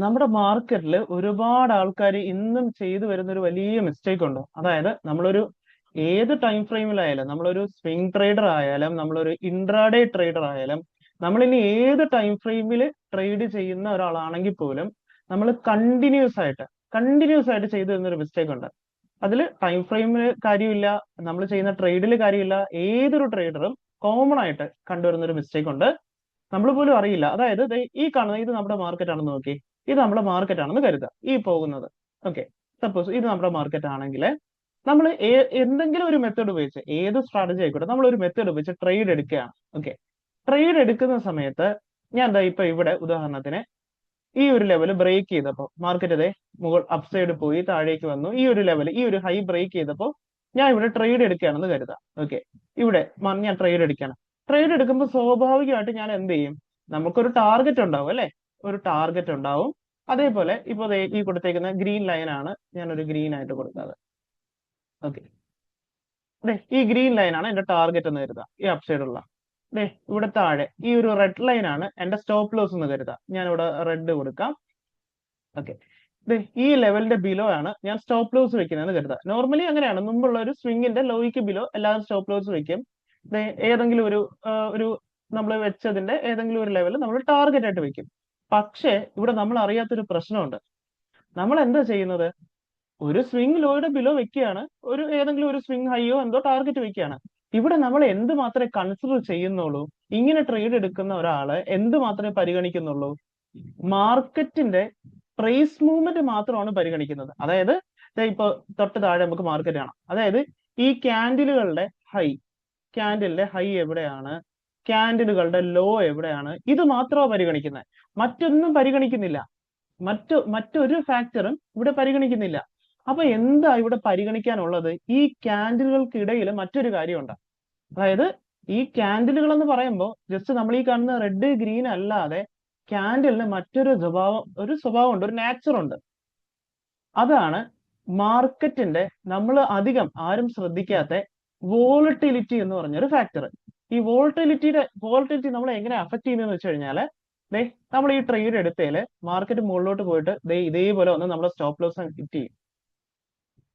നമ്മുടെ മാർക്കറ്റിൽ ഒരുപാട് ആൾക്കാർ ഇന്നും ചെയ്തു വരുന്ന ഒരു വലിയ മിസ്റ്റേക്ക് ഉണ്ട്. അതായത് നമ്മളൊരു ഏത് ടൈം ഫ്രെയിമിലായാലും, നമ്മളൊരു സ്വിംഗ് ട്രേഡർ ആയാലും, നമ്മളൊരു ഇൻട്രാഡേ ട്രേഡർ ആയാലും, നമ്മളിനി ഏത് ടൈം ഫ്രെയിമിൽ ട്രേഡ് ചെയ്യുന്ന ഒരാളാണെങ്കിൽ പോലും നമ്മൾ കണ്ടിന്യൂസ് ആയിട്ട് ചെയ്തു വരുന്ന ഒരു മിസ്റ്റേക്ക് ഉണ്ട്. അതിൽ ടൈം ഫ്രെയിമിൽ കാര്യമില്ല, നമ്മൾ ചെയ്യുന്ന ട്രേഡിൽ കാര്യമില്ല. ഏതൊരു ട്രേഡറും കോമൺ ആയിട്ട് കണ്ടുവരുന്ന ഒരു മിസ്റ്റേക്ക് ഉണ്ട്. നമ്മൾ പോലും അറിയില്ല. അതായത് ദേ ഈ കാണുന്ന ഇത് നമ്മുടെ മാർക്കറ്റ് ആണെന്ന് നോക്കി. ഇത് നമ്മുടെ മാർക്കറ്റ് ആണെന്ന് കരുതുക, ഈ പോകുന്നത്. ഓക്കെ, സപ്പോസ് ഇത് നമ്മുടെ മാർക്കറ്റ് ആണെങ്കിൽ നമ്മൾ എന്തെങ്കിലും ഒരു മെത്തേഡ് ഉപയോഗിച്ച്, ഏത് സ്ട്രാറ്റജി ആയിക്കോട്ടെ, നമ്മൾ ഒരു മെത്തേഡ് ഉപയോഗിച്ച് ട്രേഡ് എടുക്കുകയാണ്. ഓക്കെ, ട്രേഡ് എടുക്കുന്ന സമയത്ത് ഞാൻ ദാ ഇപ്പൊ ഇവിടെ ഉദാഹരണത്തിന് ഈ ഒരു ലെവൽ ബ്രേക്ക് ചെയ്തപ്പോൾ മാർക്കറ്റ് ഇതേ മുകൾ അപ്സൈഡ് പോയി താഴേക്ക് വന്നു. ഈ ഒരു ലെവൽ, ഈ ഒരു ഹൈ ബ്രേക്ക് ചെയ്തപ്പോൾ ഞാൻ ഇവിടെ ട്രേഡ് എടുക്കുകയാണെന്ന് കരുതാം. ഓക്കെ, ഇവിടെ ഞാൻ ട്രേഡ് എടുക്കുകയാണ്. ട്രേഡ് എടുക്കുമ്പോൾ സ്വാഭാവികമായിട്ട് ഞാൻ എന്ത് ചെയ്യും? നമുക്കൊരു ടാർഗറ്റ് ഉണ്ടാവും അല്ലെ? ഒരു ടാർഗറ്റ് ഉണ്ടാവും. അതേപോലെ ഇപ്പൊ ദേ ഈ കൊടുത്തേക്കുന്ന ഗ്രീൻ ലൈൻ ആണ്, ഞാനൊരു ഗ്രീൻ ആയിട്ട് കൊടുക്കാതെ. ഓക്കെ, അതെ, ഈ ഗ്രീൻ ലൈൻ ആണ് എന്റെ ടാർഗറ്റ് എന്ന് കരുതാം, ഈ അപ്സൈഡ് ഉള്ള. ദേ ഇവിടെ താഴെ ഈ ഒരു റെഡ് ലൈൻ ആണ് എന്റെ സ്റ്റോപ്പ് ലോസ് എന്ന് കരുതാം. ഞാൻ ഇവിടെ റെഡ് കൊടുക്കാം. ഓക്കെ, ഈ ലെവലിന്റെ ബിലോ ആണ് ഞാൻ സ്റ്റോപ്പ് ലോസ് വെക്കുന്നതെന്ന് കരുതാം. നോർമലി അങ്ങനെയാണ്, മുമ്പുള്ള ഒരു സ്വിംഗിന്റെ ലോയ്ക്ക് ബിലോ എല്ലാവരും സ്റ്റോപ്പ് ലോസ് വെക്കും. ഏതെങ്കിലും ഒരു നമ്മൾ വെച്ചതിന്റെ ഏതെങ്കിലും ഒരു ലെവൽ നമ്മൾ ടാർഗറ്റ് ആയിട്ട് വെക്കും. പക്ഷേ ഇവിടെ നമ്മൾ അറിയാത്തൊരു പ്രശ്നമുണ്ട്. നമ്മൾ എന്താ ചെയ്യുന്നത്? ഒരു സ്വിംഗ് ലോയുടെ ബിലോ വെക്കുകയാണ്, ഒരു ഏതെങ്കിലും ഒരു സ്വിംഗ് ഹൈയോ എന്തോ ടാർഗറ്റ് വെക്കുകയാണ്. ഇവിടെ നമ്മൾ എന്ത് മാത്രമേ കൺസിഡർ ചെയ്യുന്നുള്ളൂ? ഇങ്ങനെ ട്രേഡ് എടുക്കുന്ന ഒരാള് എന്ത് മാത്രമേ പരിഗണിക്കുന്നുള്ളൂ? മാർക്കറ്റിന്റെ പ്രൈസ് മൂവ്മെന്റ് മാത്രമാണ് പരിഗണിക്കുന്നത്. അതായത് ഇപ്പൊ തൊട്ട് താഴെ നമുക്ക് മാർക്കറ്റ് കാണാം. അതായത് ഈ ക്യാൻഡിലിന്റെ ഹൈ എവിടെയാണ്, ക്യാൻഡിലുകളുടെ ലോ എവിടെയാണ്, ഇത് മാത്രമാണ് പരിഗണിക്കുന്നത്. മറ്റൊന്നും പരിഗണിക്കുന്നില്ല. മറ്റൊരു ഫാക്ടറും ഇവിടെ പരിഗണിക്കുന്നില്ല. അപ്പൊ എന്താ ഇവിടെ പരിഗണിക്കാനുള്ളത്? ഈ ക്യാൻഡിലുകൾക്കിടയിൽ മറ്റൊരു കാര്യമുണ്ട്. അതായത് ഈ ക്യാൻഡിലുകൾ എന്ന് പറയുമ്പോൾ ജസ്റ്റ് നമ്മൾ ഈ കാണുന്ന റെഡ് ഗ്രീൻ അല്ലാതെ ക്യാൻഡിലിന് മറ്റൊരു സ്വഭാവമുണ്ട്, ഒരു നാച്ചർ ഉണ്ട്. അതാണ് മാർക്കറ്റിന്റെ നമ്മൾ അധികം ആരും ശ്രദ്ധിക്കാത്ത വോളട്ടിലിറ്റി എന്ന് പറഞ്ഞൊരു ഫാക്ടർ. ഈ വോളട്ടിലിറ്റി നമ്മളെ എങ്ങനെ അഫക്ട് ചെയ്യുന്നതെന്ന് വെച്ച് കഴിഞ്ഞാൽ, നമ്മൾ ഈ ട്രേഡ് എടുത്തതിൽ മാർക്കറ്റ് മുകളിലോട്ട് പോയിട്ട് ഇതേപോലെ വന്ന് നമ്മളെ സ്റ്റോപ്പ് ലോസ് ഹിറ്റ് ചെയ്യും.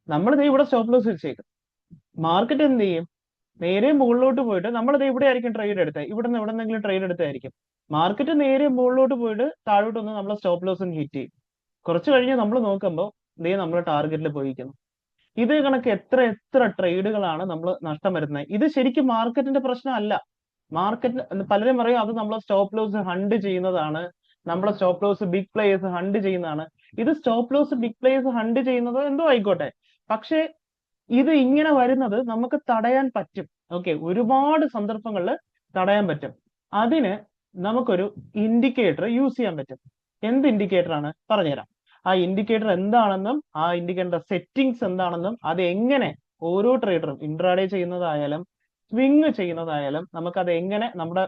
നമ്മൾ ഇവിടെ സ്റ്റോപ്പ് ലോസ് വെച്ചേക്കും. മാർക്കറ്റ് എന്ത് ചെയ്യും? നേരെ മുകളിലോട്ട് പോയിട്ട് നമ്മൾ ഇവിടെ ആയിരിക്കും ട്രേഡ് എടുത്തത്, ഇവിടെ എവിടെന്നെങ്കിലും ട്രേഡ് എടുത്തായിരിക്കും. മാർക്കറ്റ് നേരെ മുകളിലോട്ട് പോയിട്ട് താഴോട്ട് വന്ന് നമ്മളെ സ്റ്റോപ്പ് ലോസ് ഹിറ്റ് ചെയ്യും. കുറച്ച് കഴിഞ്ഞ് നമ്മൾ നോക്കുമ്പോൾ നമ്മൾ ടാർഗറ്റിൽ പോയിരിക്കുന്നു. ഇത് കണക്ക് എത്ര എത്ര ട്രേഡുകളാണ് നമ്മൾ നഷ്ടം വരുന്നത്. ഇത് ശരിക്കും മാർക്കറ്റിന്റെ പ്രശ്നമല്ല. മാർക്കറ്റ് പലരും പറയും അത് നമ്മളെ സ്റ്റോപ്പ് ലോസ് ഹണ്ട് ചെയ്യുന്നതാണ്, നമ്മളെ stop loss big players hunt ചെയ്യുന്നതാണ്. ഇത് stop loss big players hunt ചെയ്യുന്നത് എന്തോ ആയിക്കോട്ടെ, പക്ഷേ ഇത് ഇങ്ങനെ വരുന്നത് നമുക്ക് തടയാൻ പറ്റും. ഓക്കെ, ഒരുപാട് സന്ദർഭങ്ങളിൽ തടയാൻ പറ്റും. അതിന് നമുക്കൊരു ഇൻഡിക്കേറ്റർ യൂസ് ചെയ്യാൻ പറ്റും. എന്ത് ഇൻഡിക്കേറ്റർ ആണ് പറഞ്ഞുതരാം. ആ ഇൻഡിക്കേറ്റർ എന്താണെന്നും ആ ഇൻഡിക്കേറ്റർ സെറ്റിംഗ്സ് എന്താണെന്നും അത് എങ്ങനെ ഓരോ ട്രേഡറും ഇൻട്രാഡേ ചെയ്യുന്നതായാലും സ്വിംഗ് ചെയ്യുന്നതായാലും നമുക്കത് എങ്ങനെ നമ്മുടെ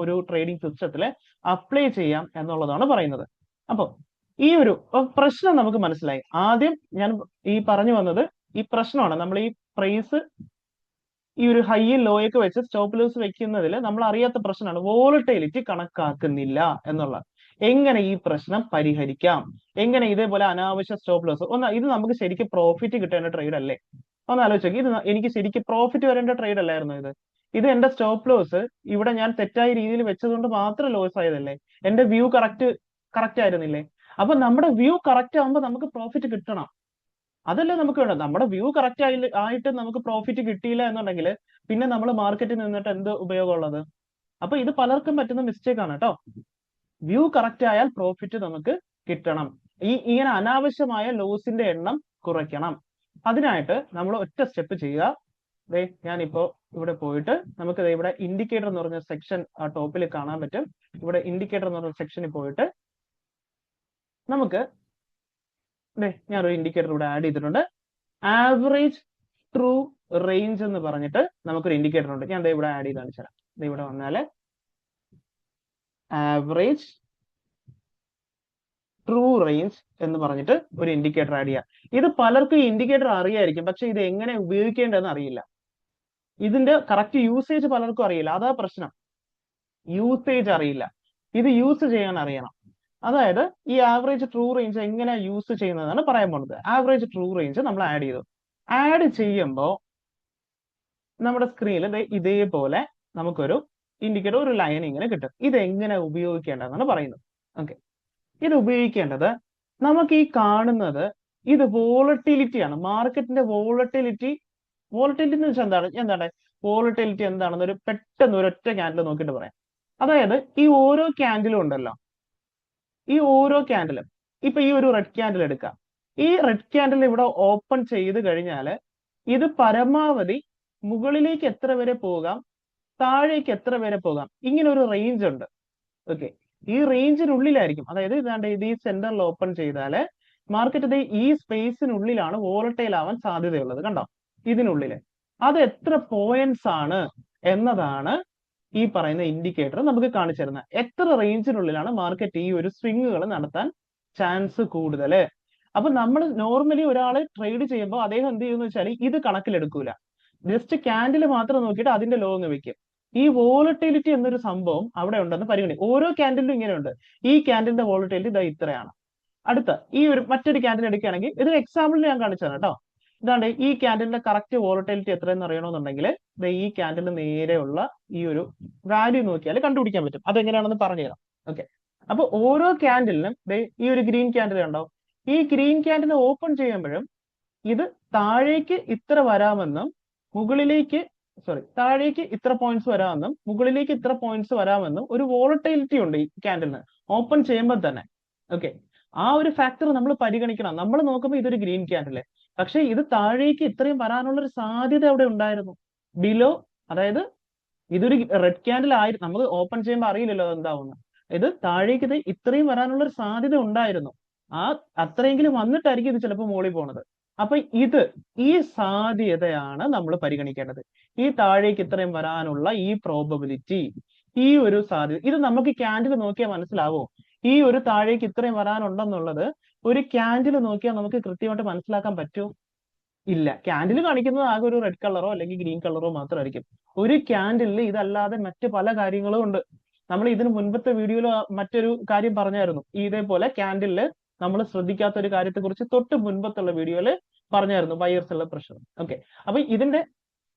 ഒരു ട്രേഡിംഗ് സിസ്റ്റത്തിൽ അപ്ലൈ ചെയ്യാം എന്നുള്ളതാണ് പറയുന്നത്. അപ്പോൾ ഈ ഒരു പ്രശ്നം നമുക്ക് മനസ്സിലായി. ആദ്യം ഞാൻ ഈ പറഞ്ഞു വന്നത് ഈ പ്രശ്നമാണ്. നമ്മൾ ഈ പ്രൈസ് ഈ ഒരു ഹൈയും ലോയൊക്കെ വെച്ച് സ്റ്റോപ്പ് ലോസ് വെക്കുന്നതിൽ നമ്മൾ അറിയാത്ത പ്രശ്നമാണ് വോളട്ടിലിറ്റി കണക്കാക്കുന്നില്ല എന്നുള്ള. എങ്ങനെ ഈ പ്രശ്നം പരിഹരിക്കാം? എങ്ങനെ ഇതേപോലെ അനാവശ്യ സ്റ്റോപ്പ് ലോസ് ഇത് നമുക്ക് ശരിക്കും പ്രോഫിറ്റ് കിട്ടേണ്ട ട്രേഡ് അല്ലേ? ഒന്ന് ആലോചിച്ച് നോക്കി. ഇത് എനിക്ക് ശരിക്കും പ്രോഫിറ്റ് വരേണ്ട ട്രേഡ് അല്ലായിരുന്നു ഇത് എന്റെ സ്റ്റോപ്പ് ലോസ് ഇവിടെ ഞാൻ തെറ്റായ രീതിയിൽ വെച്ചതുകൊണ്ട് മാത്രം ലോസ് ആയതല്ലേ? എന്റെ വ്യൂ കറക്റ്റ് ആയിരുന്നില്ലേ? അപ്പൊ നമ്മുടെ വ്യൂ കറക്റ്റ് ആകുമ്പോൾ നമുക്ക് പ്രോഫിറ്റ് കിട്ടണം. അതല്ലേ നമുക്ക് വേണം. നമ്മുടെ വ്യൂ കറക്റ്റ് ആയിട്ട് നമുക്ക് പ്രോഫിറ്റ് കിട്ടിയില്ല എന്നുണ്ടെങ്കിൽ പിന്നെ നമ്മൾ മാർക്കറ്റിൽ നിന്നിട്ട് എന്ത് ഉപയോഗമുള്ളത്? അപ്പൊ ഇത് പലർക്കും പറ്റുന്ന മിസ്റ്റേക്ക് ആണ് കേട്ടോ. വ്യൂ കറക്റ്റ് ആയാൽ പ്രോഫിറ്റ് നമുക്ക് കിട്ടണം. ഇങ്ങനെ അനാവശ്യമായ ലോസിന്റെ എണ്ണം കുറയ്ക്കണം. അതിനായിട്ട് നമ്മൾ ഒറ്റ സ്റ്റെപ്പ് ചെയ്യുക. ഞാനിപ്പോ ഇവിടെ പോയിട്ട് നമുക്ക് ഇവിടെ ഇൻഡിക്കേറ്റർ എന്ന് പറഞ്ഞ സെക്ഷൻ ആ ടോപ്പിൽ കാണാൻ പറ്റും. ഇവിടെ ഇൻഡിക്കേറ്റർ എന്ന് പറഞ്ഞ സെക്ഷനിൽ പോയിട്ട് നമുക്ക് ഞാനൊരു ഇൻഡിക്കേറ്റർ ഇവിടെ ആഡ് ചെയ്തിട്ടുണ്ട്. ആവറേജ് ട്രൂ റേഞ്ച് എന്ന് പറഞ്ഞിട്ട് നമുക്കൊരു ഇൻഡിക്കേറ്റർ ഉണ്ട്. ഞാൻ ഇവിടെ ആഡ് ചെയ്ത് കാണിച്ചു തരാം. ഇവിടെ വന്നാല് ആവറേജ് ട്രൂ റേഞ്ച് എന്ന് പറഞ്ഞിട്ട് ഒരു ഇൻഡിക്കേറ്റർ ആഡ് ചെയ്യാം. ഇത് പലർക്കും ഈ ഇൻഡിക്കേറ്റർ അറിയായിരിക്കും, പക്ഷെ ഇത് എങ്ങനെ ഉപയോഗിക്കേണ്ടതെന്ന് അറിയില്ല. ഇതിന്റെ കറക്റ്റ് യൂസേജ് പലർക്കും അറിയില്ല. അതാ പ്രശ്നം. യൂസേജ് അറിയില്ല. ഇത് യൂസ് ചെയ്യാൻ അറിയണം. അതായത് ഈ ആവറേജ് ട്രൂ റേഞ്ച് എങ്ങനെ യൂസ് ചെയ്യുന്നതാണ് പറയാൻ പോകുന്നത്. ആവറേജ് ട്രൂ റേഞ്ച് നമ്മൾ ആഡ് ചെയ്തു. ആഡ് ചെയ്യുമ്പോൾ നമ്മുടെ സ്ക്രീനിൽ ഇതേപോലെ നമുക്കൊരു ഇൻഡിക്കേറ്റർ, ഒരു ലൈൻ ഇങ്ങനെ കിട്ടും. ഇത് എങ്ങനെ ഉപയോഗിക്കേണ്ടതെന്നാണ് പറയുന്നത്. ഓക്കെ, ഇത് ഉപയോഗിക്കേണ്ടത് നമുക്ക് ഈ കാണുന്നത് ഇത് വോളട്ടിലിറ്റി ആണ്, മാർക്കറ്റിന്റെ വോളട്ടിലിറ്റി. വോളട്ടിലിറ്റി എന്ന് വെച്ചാൽ എന്താണ് വോളട്ടിലിറ്റി എന്താണെന്ന് ഒരു പെട്ടെന്ന് ഒരൊറ്റ ക്യാൻഡിൽ നോക്കിയിട്ട് പറയാം. അതായത് ഈ ഓരോ ക്യാൻഡിലും ഉണ്ടല്ലോ, ഈ ഓരോ ക്യാൻഡിലും ഇപ്പൊ ഈ ഒരു റെഡ് ക്യാൻഡിൽ എടുക്കാം. ഈ റെഡ് ക്യാൻഡിൽ ഇവിടെ ഓപ്പൺ ചെയ്ത് കഴിഞ്ഞാൽ ഇത് പരമാവധി മുകളിലേക്ക് എത്ര വരെ പോകാം, താഴേക്ക് എത്ര വരെ പോകാം, ഇങ്ങനെ ഒരു റേഞ്ച് ഉണ്ട്. ഓക്കെ, ഈ റേഞ്ചിനുള്ളിലായിരിക്കും. അതായത് ഇതാണ്ട് ഇത് ഈ സെന്ററിൽ ഓപ്പൺ ചെയ്താല് മാർക്കറ്റ് ഈ സ്പേസിനുള്ളിലാണ് വോളട്ടൈൽ ആവാൻ സാധ്യതയുള്ളത്. കണ്ടോ, ഇതിനുള്ളില് അത് എത്ര പോയിന്റ്സ് ആണ് എന്നതാണ് ഈ പറയുന്ന ഇൻഡിക്കേറ്റർ നമുക്ക് കാണിച്ചു തരുന്നത്. എത്ര റേഞ്ചിനുള്ളിലാണ് മാർക്കറ്റ് ഈ ഒരു സ്വിങ്ങുകൾ നടത്താൻ ചാൻസ് കൂടുതല്. അപ്പൊ നമ്മൾ നോർമലി ഒരാള് ട്രേഡ് ചെയ്യുമ്പോൾ അദ്ദേഹം എന്ത് ചെയ്യുന്ന വെച്ചാൽ ഇത് കണക്കിലെടുക്കൂല, ജസ്റ്റ് ക്യാൻഡിൽ മാത്രം നോക്കിയിട്ട് അതിന്റെ ലോങ് വെക്കും. ഈ വോളട്ടിലിറ്റി എന്നൊരു സംഭവം അവിടെ ഉണ്ടെന്ന് പരിഗണിക്കും. ഓരോ ക്യാൻഡിലും ഇങ്ങനെയുണ്ട്. ഈ ക്യാൻഡിലിന്റെ വോളട്ടിലിറ്റി ഇതാ ഇത്രയാണ്. അടുത്ത ഈ ഒരു മറ്റൊരു ക്യാൻഡിൽ എടുക്കുകയാണെങ്കിൽ ഇത് എക്സാമ്പിളിൽ ഞാൻ കാണിച്ചതാണ് കേട്ടോ. ഇതാണ്ട് ഈ ക്യാൻഡിലിന്റെ കറക്റ്റ് വോളട്ടിലിറ്റി എത്രയെന്ന് അറിയണമെന്നുണ്ടെങ്കിൽ ഈ ക്യാൻഡിൽ നേരെയുള്ള ഈ ഒരു വാല്യൂ നോക്കിയാൽ കണ്ടുപിടിക്കാൻ പറ്റും. അതെങ്ങനെയാണെന്ന് പറഞ്ഞുതരാം. ഓക്കെ, അപ്പൊ ഓരോ ക്യാൻഡിലിനും ഈ ഒരു ഗ്രീൻ ക്യാൻഡിൽ ഉണ്ടോ, ഈ ഗ്രീൻ ക്യാൻഡിൽ ഓപ്പൺ ചെയ്യുമ്പോഴും ഇത് താഴേക്ക് ഇത്ര വരാമെന്നും മുകളിലേക്ക് താഴേക്ക് ഇത്ര പോയിന്റ്സ് വരാമെന്നും മുകളിലേക്ക് ഇത്ര പോയിന്റ്സ് വരാമെന്നും ഒരു വോളട്ടിലിറ്റി ഉണ്ട് ഈ ക്യാൻഡിലിന് ഓപ്പൺ ചെയ്യുമ്പോൾ തന്നെ. ഓക്കെ, ആ ഒരു ഫാക്ടർ നമ്മൾ പരിഗണിക്കണം. നമ്മൾ നോക്കുമ്പോൾ ഇതൊരു ഗ്രീൻ ക്യാൻഡിൽ, പക്ഷെ ഇത് താഴേക്ക് ഇത്രയും വരാനുള്ള ഒരു സാധ്യത അവിടെ ഉണ്ടായിരുന്നു. ബിലോ, അതായത് ഇതൊരു റെഡ് ക്യാൻഡിൽ ആയിരുന്നു, നമുക്ക് ഓപ്പൺ ചെയ്യുമ്പോൾ അറിയില്ലല്ലോ എന്താവുന്നത്. ഇത് താഴേക്ക് ഇത് ഇത്രയും വരാനുള്ള ഒരു സാധ്യത ഉണ്ടായിരുന്നു. അത്രയെങ്കിലും വന്നിട്ടായിരിക്കും ഇത് ചിലപ്പോൾ മുകളിൽ പോണത്. അപ്പൊ ഈ സാധ്യതയാണ് നമ്മൾ പരിഗണിക്കേണ്ടത്. ഈ താഴേക്ക് ഇത്രയും വരാനുള്ള ഈ പ്രോബബിലിറ്റി, ഈ ഒരു സാധ്യത, ഇത് നമുക്ക് ക്യാൻഡിൽ നോക്കിയാൽ മനസ്സിലാവോ? ഈ ഒരു താഴേക്ക് ഇത്രയും വരാനുണ്ടെന്നുള്ളത് ഒരു ക്യാൻഡിൽ നോക്കിയാൽ നമുക്ക് കൃത്യമായിട്ട് മനസ്സിലാക്കാൻ പറ്റുമോ? ഇല്ല. ക്യാൻഡിൽ കാണിക്കുന്നത് ആകെ ഒരു റെഡ് കളറോ അല്ലെങ്കിൽ ഗ്രീൻ കളറോ മാത്രമായിരിക്കും. ഒരു ക്യാൻഡിലിൽ ഇതല്ലാതെ മറ്റു പല കാര്യങ്ങളും ഉണ്ട്. നമ്മൾ ഇതിന് മുൻപത്തെ വീഡിയോയിൽ മറ്റൊരു കാര്യം പറഞ്ഞായിരുന്നു. ഇതേപോലെ ക്യാൻഡിലിൽ നമ്മൾ ശ്രദ്ധിക്കാത്ത ഒരു കാര്യത്തെ കുറിച്ച് തൊട്ട് മുൻപത്തുള്ള വീഡിയോയിൽ പറഞ്ഞായിരുന്നു, ബയേഴ്സുള്ള പ്രഷർ. ഓക്കെ, അപ്പൊ ഇതിന്റെ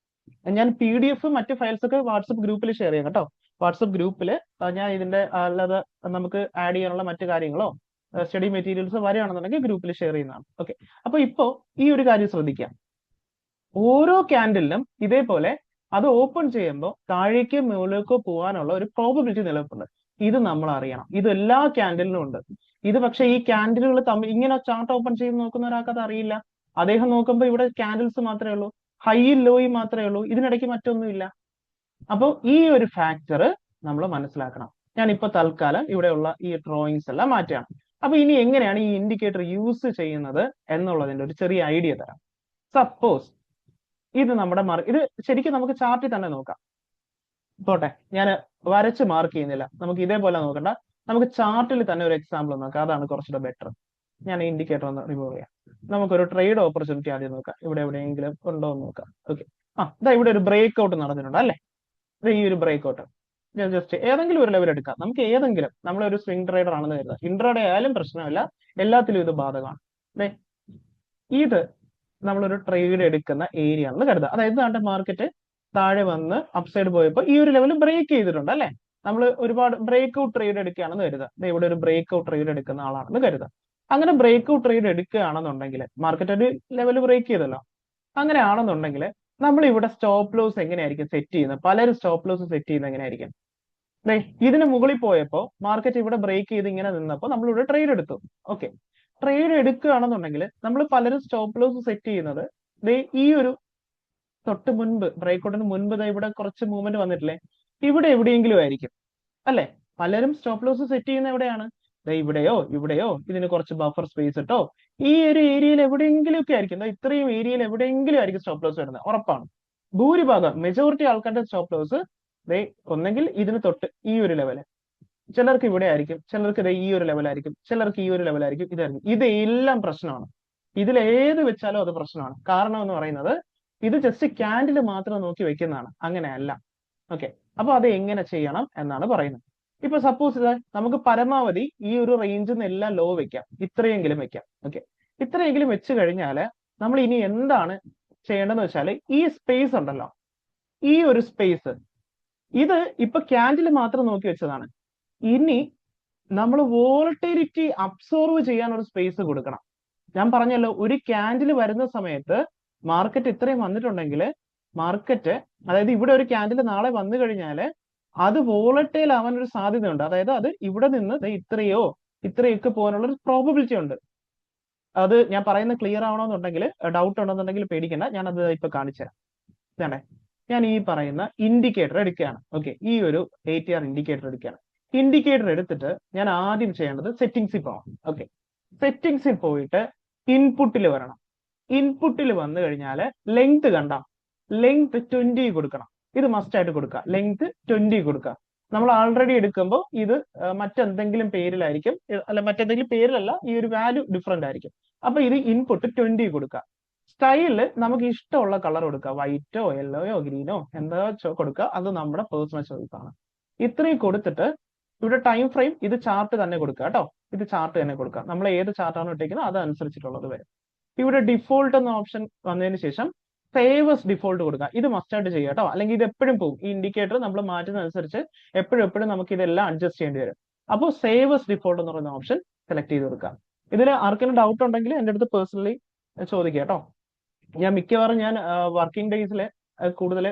ഞാൻ PDF മറ്റു ഫയൽസ് ഒക്കെ വാട്സപ്പ് ഗ്രൂപ്പിൽ ഷെയർ ചെയ്യാം കേട്ടോ. വാട്സപ്പ് ഗ്രൂപ്പിൽ ഞാൻ ഇതിന്റെ അല്ലാതെ നമുക്ക് ആഡ് ചെയ്യാനുള്ള മറ്റു കാര്യങ്ങളോ സ്റ്റഡി മെറ്റീരിയൽസ് വരികയാണെന്നുണ്ടെങ്കിൽ ഗ്രൂപ്പിൽ ഷെയർ ചെയ്യുന്നതാണ്. ഓക്കെ, അപ്പൊ ഇപ്പോ ഈ ഒരു കാര്യം ശ്രദ്ധിക്കാം. ഓരോ ക്യാൻഡിലും ഇതേപോലെ അത് ഓപ്പൺ ചെയ്യുമ്പോൾ താഴേക്കോ മുകളിലേക്കോ പോകാനുള്ള ഒരു പ്രോബബിലിറ്റി നിലനിൽപ്പുണ്ട്. ഇത് നമ്മൾ അറിയണം. ഇത് എല്ലാ ക്യാൻഡിലിനും ഉണ്ട്. ഇത് പക്ഷെ ഈ ക്യാൻഡിലുകൾ തമ്മിൽ ഇങ്ങനെ ചാർട്ട് ഓപ്പൺ ചെയ്ത് നോക്കുന്ന ഒരാൾക്ക് അത് അറിയില്ല. അദ്ദേഹം നോക്കുമ്പോൾ ഇവിടെ ക്യാൻഡിൽസ് മാത്രമേ ഉള്ളൂ, ഹൈയും ലോയും മാത്രമേ ഉള്ളൂ, ഇതിനിടയ്ക്ക് മറ്റൊന്നുമില്ല. അപ്പോൾ ഈ ഒരു ഫാക്ടർ നമ്മൾ മനസ്സിലാക്കണം. ഞാൻ ഇപ്പൊ തൽക്കാലം ഇവിടെയുള്ള ഈ ഡ്രോയിങ്സ് എല്ലാം മാറ്റുകയാണ്. അപ്പൊ ഇനി എങ്ങനെയാണ് ഈ ഇൻഡിക്കേറ്റർ യൂസ് ചെയ്യുന്നത് എന്നുള്ളതിന്റെ ഒരു ചെറിയ ഐഡിയ തരാം. സപ്പോസ് ഇത് നമ്മുടെ ഇത് ശരിക്കും നമുക്ക് ചാർട്ടിൽ തന്നെ നോക്കാം. പോട്ടെ, ഞാൻ വരച്ച് മാർക്ക് ചെയ്യുന്നില്ല, നമുക്ക് ഇതേപോലെ നോക്കണ്ട, നമുക്ക് ചാർട്ടിൽ തന്നെ ഒരു എക്സാമ്പിൾ നോക്കാം. അതാണ് കുറച്ചുകൂടെ ബെറ്റർ. ഞാൻ ഇൻഡിക്കേറ്റർ ഒന്ന് റിമൂവ് ചെയ്യാം. നമുക്കൊരു ട്രേഡ് ഓപ്പർച്യൂണിറ്റി ആദ്യം നോക്കാം. ഇവിടെ എവിടെയെങ്കിലും ഉണ്ടോ എന്ന് നോക്കാം. ഓക്കെ, ഇതാ ഇവിടെ ഒരു ബ്രേക്ക് ഔട്ട് നടന്നിട്ടുണ്ട് അല്ലേ. ഈ ഒരു ബ്രേക്ക് ഔട്ട് ജസ്റ്റ് ഏതെങ്കിലും ഒരു ലെവൽ എടുക്കാം. നമുക്ക് ഏതെങ്കിലും, നമ്മളൊരു സ്വിംഗ് ട്രേഡർ ആണെന്ന് കരുതുക, ഇൻട്രാഡേ ആയാലും പ്രശ്നമില്ല, എല്ലാത്തിലും ഇത് ബാധകമാണ്. ഇത് നമ്മളൊരു ട്രേഡ് എടുക്കുന്ന ഏരിയ ആണെന്ന് കരുതുക. അതായത് മാർക്കറ്റ് താഴെ വന്ന് അപ്സൈഡ് പോയപ്പോൾ ഈ ഒരു ലെവൽ ബ്രേക്ക് ചെയ്തിട്ടുണ്ട് അല്ലെ. നമ്മൾ ഒരുപാട് ബ്രേക്ക് ഔട്ട് ട്രേഡ് എടുക്കുകയാണെന്ന് കരുതുക. ഇവിടെ ഒരു ബ്രേക്ക് ഔട്ട് ട്രേഡ് എടുക്കുന്ന ആളാണെന്ന് കരുതുക. അങ്ങനെ ബ്രേക്ക് ഔട്ട് ട്രേഡ് എടുക്കുകയാണെന്നുണ്ടെങ്കിൽ മാർക്കറ്റ് ഒരു ലെവൽ ബ്രേക്ക് ചെയ്തല്ലോ. അങ്ങനെയാണെന്നുണ്ടെങ്കിൽ നമ്മൾ ഇവിടെ സ്റ്റോപ്പ് ലോസ് എങ്ങനെയായിരിക്കും സെറ്റ് ചെയ്യുന്നത്? പലരും സ്റ്റോപ്പ് ലോസ് സെറ്റ് ചെയ്യുന്നത് എങ്ങനെയായിരിക്കും? ഇതിന് മുകളിൽ പോയപ്പോൾ മാർക്കറ്റ് ഇവിടെ ബ്രേക്ക് ചെയ്ത് ഇങ്ങനെ നിന്നപ്പോൾ നമ്മൾ ഇവിടെ ട്രേഡ് എടുത്തു. ഓക്കെ, ട്രേഡ് എടുക്കുകയാണെന്നുണ്ടെങ്കിൽ നമ്മൾ പലരും സ്റ്റോപ്പ് ലോസ് സെറ്റ് ചെയ്യുന്നത് ഈ ഒരു തൊട്ട് മുൻപ്, ബ്രേക്ക് ഔട്ടിന് മുൻപ് ഇവിടെ കുറച്ച് മൂവ്മെന്റ് വന്നിട്ടില്ലേ, ഇവിടെ എവിടെയെങ്കിലും ആയിരിക്കും അല്ലെ. പലരും സ്റ്റോപ്പ് ലോസ് സെറ്റ് ചെയ്യുന്ന എവിടെയാണ്? ഇവിടെയോ ഇവിടെയോ, ഇതിന് കുറച്ച് ബഫർ സ്പേസ് ഇട്ടോ, ഈ ഒരു ഏരിയയിൽ എവിടെയെങ്കിലും ഒക്കെ ആയിരിക്കും. ഇത്രയും ഏരിയയിൽ എവിടെയെങ്കിലും ആയിരിക്കും സ്റ്റോപ്പ് ലോസ് വരുന്നത്, ഉറപ്പാണ്. ഭൂരിഭാഗം മെജോറിറ്റി ആൾക്കാരുടെ സ്റ്റോപ്പ് ലോസ് ഒന്നെങ്കിൽ ഇതിന് തൊട്ട് ഈ ഒരു ലെവല്, ചിലർക്ക് ഇവിടെ ആയിരിക്കും, ചിലർക്ക് ഈ ഒരു ലെവലായിരിക്കും, ചിലർക്ക് ഈ ഒരു ലെവലായിരിക്കും, ഇതായിരിക്കും. ഇതെല്ലാം പ്രശ്നമാണ്. ഇതിലേത് വെച്ചാലും അത് പ്രശ്നമാണ്. കാരണം എന്ന് പറയുന്നത് ഇത് ജസ്റ്റ് ക്യാൻഡിൽ മാത്രം നോക്കി വെക്കുന്നതാണ്, അങ്ങനെയല്ല. ഓക്കെ, അപ്പൊ അത് എങ്ങനെ ചെയ്യണം എന്നാണ് പറയുന്നത്. ഇപ്പൊ സപ്പോസ് നമുക്ക് പരമാവധി ഈ ഒരു റേഞ്ചിൽ നിന്ന് എല്ലാം ലോ വെക്കാം, ഇത്രയെങ്കിലും വെക്കാം. ഓക്കെ, ഇത്രയെങ്കിലും വെച്ച് കഴിഞ്ഞാല് നമ്മൾ ഇനി എന്താണ് ചെയ്യേണ്ടതെന്ന് വെച്ചാൽ ഈ സ്പേസ് ഉണ്ടല്ലോ, ഈ ഒരു സ്പേസ്, ഇത് ഇപ്പൊ ക്യാൻഡിൽ മാത്രം നോക്കി വെച്ചതാണ്. ഇനി നമ്മൾ വോളട്ടിലിറ്റി അബ്സോർവ് ചെയ്യാൻ ഒരു സ്പേസ് കൊടുക്കണം. ഞാൻ പറഞ്ഞല്ലോ, ഒരു ക്യാൻഡിൽ വരുന്ന സമയത്ത് മാർക്കറ്റ് ഇത്രയും വന്നിട്ടുണ്ടെങ്കിൽ മാർക്കറ്റ്, അതായത് ഇവിടെ ഒരു ക്യാൻഡിൽ നാളെ വന്നു കഴിഞ്ഞാൽ അത് വോളട്ടൈൽ ആവാൻ ഒരു സാധ്യതയുണ്ട്. അതായത് അത് ഇവിടെ നിന്ന് ഇത്രയോ ഇത്രയൊക്കെ പോകാനുള്ള ഒരു പ്രോബബിലിറ്റി ഉണ്ട്. അത് ഞാൻ പറയുന്നത് ക്ലിയർ ആവണമെന്നുണ്ടെങ്കിൽ, ഡൗട്ട് ഉണ്ടെന്നുണ്ടെങ്കിൽ പേടിക്കണ്ട, ഞാൻ അത് ഇപ്പൊ കാണിച്ചു തരാം. ഇതാണേ, ഞാൻ ഈ പറയുന്ന ഇൻഡിക്കേറ്റർ എടുക്കുകയാണ്. ഓക്കെ, ഈ ഒരു ATR ഇൻഡിക്കേറ്റർ എടുക്കുകയാണ്. ഇൻഡിക്കേറ്റർ എടുത്തിട്ട് ഞാൻ ആദ്യം ചെയ്യേണ്ടത് സെറ്റിംഗ്സിൽ പോകണം. ഓക്കെ, സെറ്റിംഗ്സിൽ പോയിട്ട് ഇൻപുട്ടിൽ വരണം. ഇൻപുട്ടിൽ വന്നു കഴിഞ്ഞാൽ ലെങ്ത് കണ്ട, ലെങ്ത് 20 കൊടുക്കണം. ഇത് മസ്റ്റ് ആയിട്ട് കൊടുക്കുക. ലെങ്ത് 20 കൊടുക്കുക. നമ്മൾ ആൾറെഡി എടുക്കുമ്പോൾ ഇത് മറ്റെന്തെങ്കിലും പേരിലായിരിക്കും, അല്ല മറ്റെന്തെങ്കിലും പേരിലല്ല, ഈ ഒരു വാല്യൂ ഡിഫറെന്റ് ആയിരിക്കും. അപ്പൊ ഇത് ഇൻപുട്ട് 20 കൊടുക്കുക. സ്റ്റൈലില് നമുക്ക് ഇഷ്ടമുള്ള കളർ കൊടുക്കുക, വൈറ്റോ യെല്ലോയോ ഗ്രീനോ എന്താ കൊടുക്കുക, അത് നമ്മുടെ പേഴ്സണൽ ചോയ്സ് ആണ്. ഇത്രയും കൊടുത്തിട്ട് ഇവിടെ ടൈം ഫ്രെയിം ഇത് ചാർട്ട് തന്നെ കൊടുക്കുക കേട്ടോ. ഇത് ചാർട്ട് തന്നെ കൊടുക്കുക. നമ്മൾ ഏത് ചാർട്ടാണ് ഇട്ടേക്കുന്നത് അതനുസരിച്ചിട്ടുള്ളത് വരും. ഇവിടെ ഡിഫോൾട്ട് എന്ന ഓപ്ഷൻ വന്നതിന് ശേഷം സേവ് ഡിഫോൾട്ട് കൊടുക്കുക. ഇത് മസ്റ്റ് ആയിട്ട് ചെയ്യുക കേട്ടോ, അല്ലെങ്കിൽ ഇത് എപ്പോഴും പോകും. ഈ ഇൻഡിക്കേറ്റർ നമ്മൾ മാറ്റുന്നതനുസരിച്ച് എപ്പോഴും നമുക്ക് ഇതെല്ലാം അഡ്ജസ്റ്റ് ചെയ്യേണ്ടി വരും. അപ്പോൾ സേവ് ഡിഫോൾട്ട് എന്ന് പറയുന്ന ഓപ്ഷൻ സെലക്ട് ചെയ്ത് കൊടുക്കുക. ഇതിൽ ആർക്കെങ്കിലും ഡൗട്ട് ഉണ്ടെങ്കിൽ എൻ്റെ അടുത്ത് പേഴ്സണലി ചോദിക്കുക കേട്ടോ. ഞാൻ മിക്കവാറും ഞാൻ വർക്കിംഗ് ഡേയ്സിൽ കൂടുതൽ